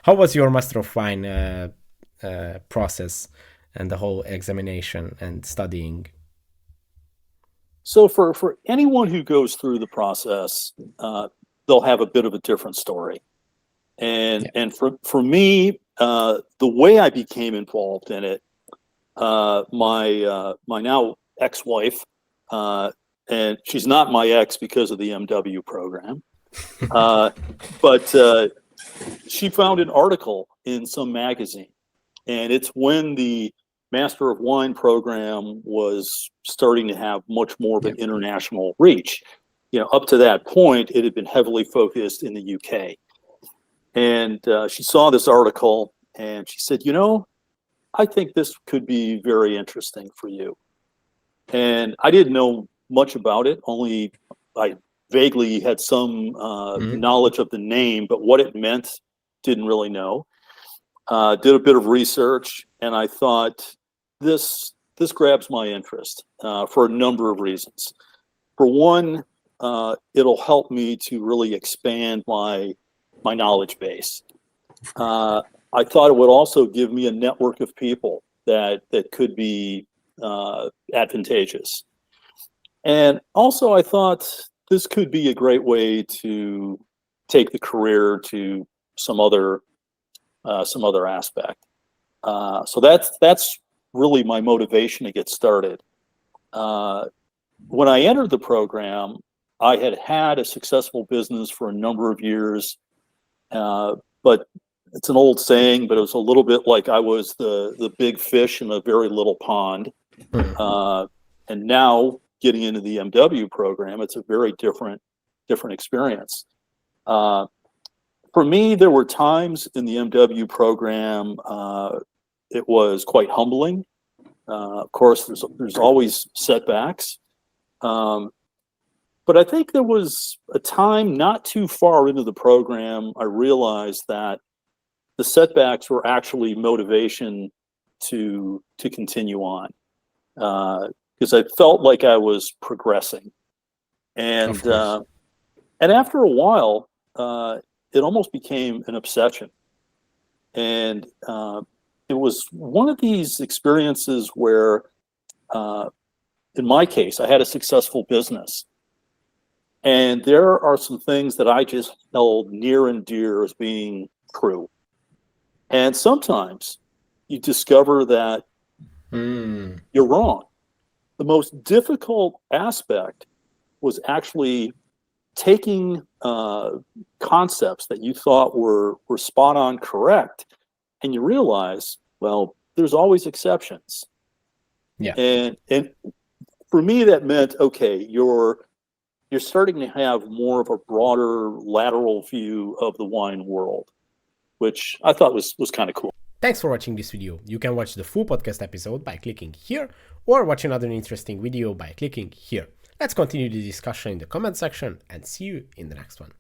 How was your Master of Wine process and the whole examination and studying? So for anyone who goes through the process, they'll have a bit of a different story. Yeah. And for me, the way I became involved in it, my now ex-wife, and she's not my ex because of the MW program, but she found an article in some magazine, and it's when the Master of Wine program was starting to have much more of Yeah. an international reach. Up to that point, it had been heavily focused in the UK. And she saw this article and she said, I think this could be very interesting for you. And I didn't know much about it, only I vaguely had some Mhm. knowledge of the name, but what it meant, didn't really know. Did a bit of research, and I thought this grabs my interest for a number of reasons. For one, it'll help me to really expand my knowledge base. I thought it would also give me a network of people that could be advantageous. And also, I thought this could be a great way to take the career to some other aspect. So that's really my motivation to get started. When I entered the program, I had a successful business for a number of years, but it's an old saying, but it was a little bit like I was the big fish in a very little pond. Mhm. And now getting into the MW program, it's a very different experience. For me, there were times in the MW program it was quite humbling. Of course, there's always setbacks, but I think there was a time not too far into the program I realized that the setbacks were actually motivation to continue on, because I felt like I was progressing, Of and course. after a while, it almost became an obsession. And it was one of these experiences where, in my case, I had a successful business. And there are some things that I just held near and dear as being true. And sometimes you discover that Mm. you're wrong. The most difficult aspect was actually taking concepts that you thought were spot on correct, and you realize, well, there's always exceptions. Yeah. And for me, that meant, okay, you're starting to have more of a broader lateral view of the wine world, which I thought was kind of cool. Thanks for watching this video. You can watch the full podcast episode by clicking here, or watch another interesting video by clicking here. Let's continue the discussion in the comment section and see you in the next one.